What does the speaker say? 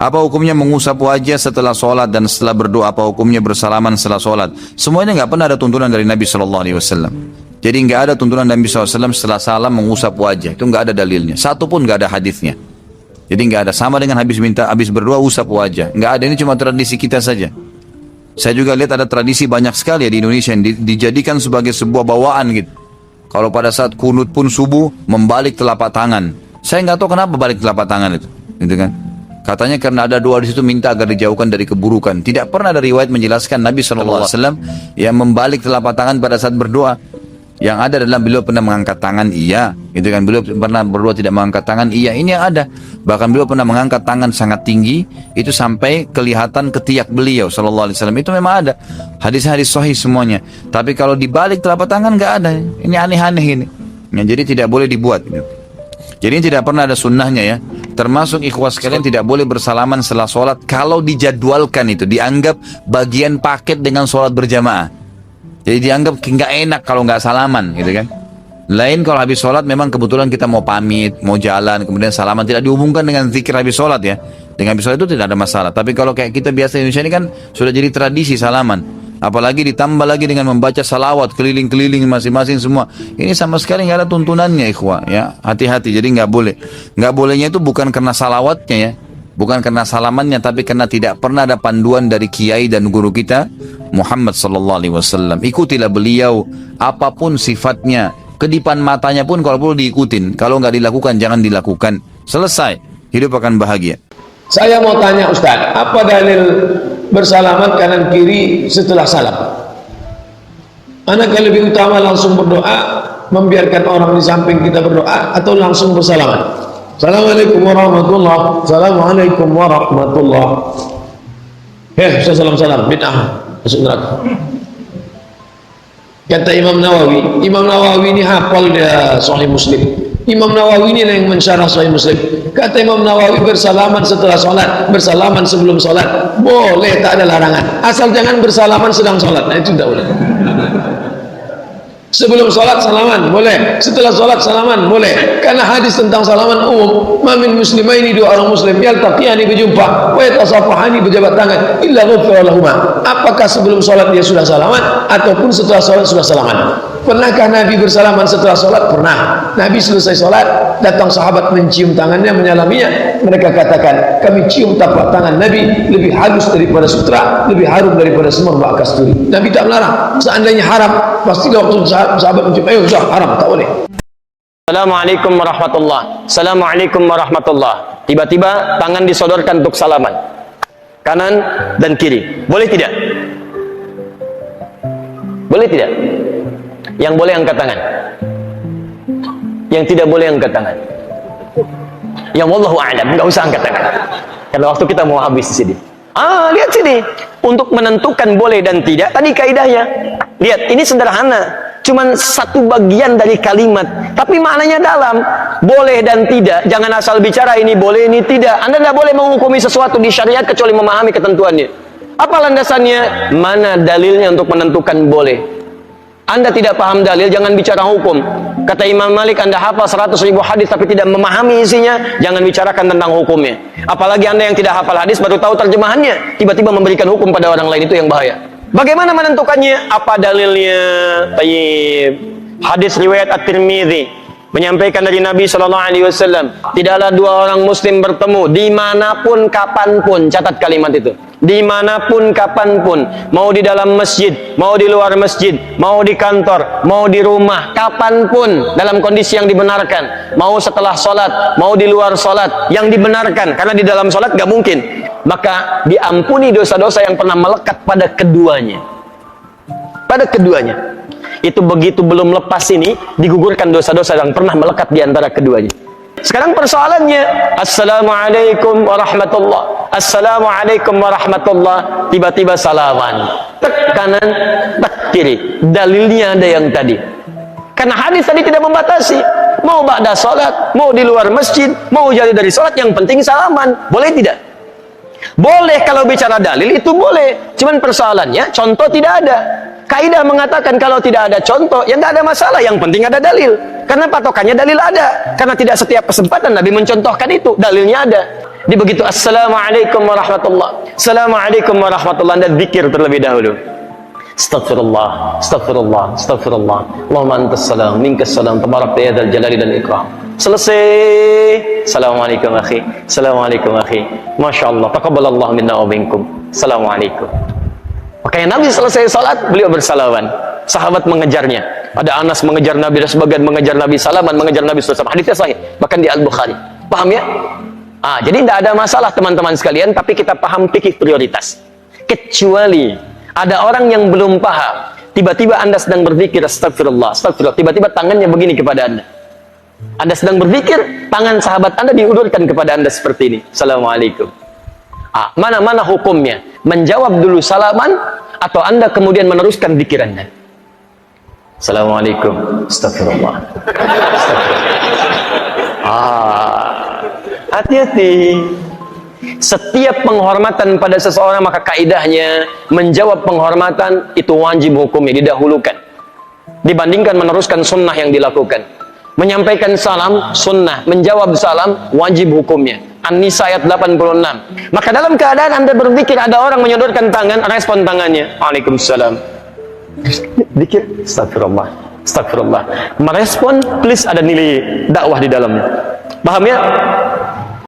Apa hukumnya mengusap wajah setelah sholat dan setelah berdoa? Apa hukumnya bersalaman setelah sholat? Semuanya nggak pernah ada tuntunan dari Nabi Shallallahu Alaihi Wasallam. Jadi nggak ada tuntunan Nabi SAW setelah salam mengusap wajah. Itu nggak ada dalilnya. Satu pun nggak ada hadisnya. Jadi nggak ada, sama dengan habis berdoa usap wajah. Nggak ada, ini cuma tradisi kita saja. Saya juga lihat ada tradisi banyak sekali ya di Indonesia yang dijadikan sebagai sebuah bawaan gitu. Kalau pada saat kunut pun subuh membalik telapak tangan. Saya nggak tahu kenapa balik telapak tangan itu, gitu kan? Katanya karena ada doa di situ minta agar dijauhkan dari keburukan. Tidak pernah ada riwayat menjelaskan Nabi SAW yang membalik telapak tangan pada saat berdoa. Yang ada adalah beliau pernah mengangkat tangan, iya, gitu kan? Beliau pernah berdoa tidak mengangkat tangan, iya, ini yang ada. Bahkan beliau pernah mengangkat tangan sangat tinggi, itu sampai kelihatan ketiak beliau Sallallahu Alaihi Wasallam. Itu memang ada hadis-hadis sahih semuanya. Tapi kalau dibalik telapak tangan nggak ada. Ini aneh-aneh ini. Ya, jadi tidak boleh dibuat. Gitu. Jadi ini tidak pernah ada sunnahnya ya. Termasuk ikhwas sekalian tidak boleh bersalaman setelah sholat kalau dijadwalkan itu, dianggap bagian paket dengan sholat berjamaah. Jadi dianggap nggak enak kalau nggak salaman, gitu kan? Lain kalau habis sholat memang kebetulan kita mau pamit, mau jalan, kemudian salaman, tidak dihubungkan dengan zikir habis sholat ya. Dengan habis sholat itu tidak ada masalah. Tapi kalau kayak kita biasa di Indonesia ini kan sudah jadi tradisi salaman. Apalagi ditambah lagi dengan membaca salawat keliling-keliling masing-masing semua. Ini sama sekali nggak ada tuntunannya ikhwah ya. Hati-hati, jadi nggak boleh. Nggak bolehnya itu bukan karena salawatnya ya. Bukan karena salamannya, tapi karena tidak pernah ada panduan dari kiai dan guru kita Muhammad sallallahu alaihi wasallam. Ikutilah beliau apapun sifatnya, kedipan matanya pun kalau perlu diikutin. Kalau nggak dilakukan jangan dilakukan. Selesai, hidup akan bahagia. Saya mau tanya Ustaz, apa dalil bersalaman kanan kiri setelah salam? Manakah lebih utama langsung berdoa, membiarkan orang di samping kita berdoa, atau langsung bersalaman? Assalamualaikum warahmatullahi. Assalamualaikum warahmatullahi. Saya salam-salam, bid'ah, masuk neraka. Kata Imam Nawawi. Imam Nawawi ini hafal dia Sahih Muslim. Imam Nawawi ini yang mensyarah Sahih Muslim. Kata Imam Nawawi, bersalaman setelah sholat, bersalaman sebelum sholat, boleh, tak ada larangan. Asal jangan bersalaman sedang sholat. Nah, itu tidak boleh. Sebelum sholat salaman boleh, setelah sholat salaman boleh, karena hadis tentang salaman umum. Mamin muslimaini, dua orang muslim yaltaqiyani, berjumpa, wa yatasafahani, berjabat tangan, illa ghufira lahuma. Apakah sebelum sholat dia sudah salaman ataupun setelah sholat sudah salaman? Pernahkah Nabi bersalaman setelah sholat? Pernah. Nabi selesai sholat, datang sahabat mencium tangannya, menyalaminya. Mereka katakan, kami cium tapak tangan Nabi lebih halus daripada sutra, lebih harum daripada semur bak kasturi. Nabi tak melarang. Seandainya haram, pasti waktu sahabat mencium, ayo sudah haram, tak boleh. Assalamualaikum warahmatullahi. Assalamualaikum warahmatullahi. Tiba-tiba tangan disodorkan untuk salaman, kanan dan kiri. Boleh tidak? Boleh tidak? Yang boleh angkat tangan, yang tidak boleh angkat tangan. Yang wallahu a'lam, nggak usah angkat tangan. Karena waktu kita mau habis di sini. Lihat sini, untuk menentukan boleh dan tidak. Tadi kaidahnya, lihat, ini sederhana, cuman satu bagian dari kalimat, tapi maknanya dalam. Boleh dan tidak. Jangan asal bicara ini boleh, ini tidak. Anda tidak boleh menghukumi sesuatu di syariat kecuali memahami ketentuannya. Apa landasannya? Mana dalilnya untuk menentukan boleh? Anda tidak paham dalil, jangan bicara hukum. Kata Imam Malik, Anda hafal 100.000 hadis tapi tidak memahami isinya, jangan bicarakan tentang hukumnya. Apalagi Anda yang tidak hafal hadis baru tahu terjemahannya, tiba-tiba memberikan hukum pada orang lain, itu yang bahaya. Bagaimana menentukannya? Apa dalilnya? Tayyib. Hadis riwayat At-Tirmidzi menyampaikan dari Nabi SAW, tidaklah dua orang muslim bertemu dimanapun kapanpun. Catat kalimat itu, dimanapun kapanpun, mau di dalam masjid, mau di luar masjid, mau di kantor, mau di rumah, kapanpun, dalam kondisi yang dibenarkan, mau setelah sholat, mau di luar sholat, yang dibenarkan, karena di dalam sholat gak mungkin, maka diampuni dosa-dosa yang pernah melekat pada keduanya. Pada keduanya. Itu begitu belum lepas ini, digugurkan dosa-dosa yang pernah melekat di antara keduanya. Sekarang persoalannya, Assalamualaikum warahmatullah, Assalamualaikum warahmatullah, tiba-tiba salaman, tek kanan, tek kiri. Dalilnya ada yang tadi. Karena hadis tadi tidak membatasi. Mau ba'da salat, mau di luar masjid, mau jadi dari salat, yang penting salaman. Boleh tidak? Boleh kalau bicara dalil itu boleh. Cuman persoalannya, contoh tidak ada. Kaidah mengatakan kalau tidak ada contoh, ya nggak ada masalah, yang penting ada dalil. Karena patokannya dalil ada. Karena tidak setiap kesempatan Nabi mencontohkan itu, dalilnya ada. Di begitu assalamualaikum warahmatullah, assalamualaikum warahmatullah, Anda zikir terlebih dahulu. Astaghfirullah, astaghfirullah, astaghfirullah. Allahumma antas salam, minkas salam, tabarakta ya dzal jalali dan ikram. Selesai. Assalamualaikum akhi, assalamualaikum akhi. Masya Allah, taqabbalallahu minna wa minkum. Assalamualaikum. Makanya Nabi selesai salat, beliau bersalaman. Sahabat mengejarnya. Ada Anas mengejar Nabi, dan sebagian mengejar Nabi, salaman mengejar Nabi SAW. Hadisnya sahih, bahkan di Al-Bukhari. Paham ya? Jadi tidak ada masalah teman-teman sekalian, tapi kita paham fikih prioritas. Kecuali ada orang yang belum paham, tiba-tiba Anda sedang berzikir astagfirullah, astagfirullah, tiba-tiba tangannya begini kepada Anda. Anda sedang berzikir, tangan sahabat Anda diulurkan kepada Anda seperti ini. Assalamualaikum. Mana hukumnya? Menjawab dulu salaman atau Anda kemudian meneruskan zikir Anda? Assalamualaikum. Astagfirullah. Hati-hati. Setiap penghormatan pada seseorang, maka kaidahnya menjawab penghormatan itu wajib hukumnya, didahulukan dibandingkan meneruskan sunnah yang dilakukan. Menyampaikan salam sunnah, menjawab salam wajib hukumnya. An-Nisa ayat 86. Maka dalam keadaan Anda berzikir, ada orang menyodorkan tangan, respon tangannya, Waalaikumsalam. Zikir, astagfirullah, astagfirullah. Merespon, please ada nilai dakwah di dalamnya. Paham ya?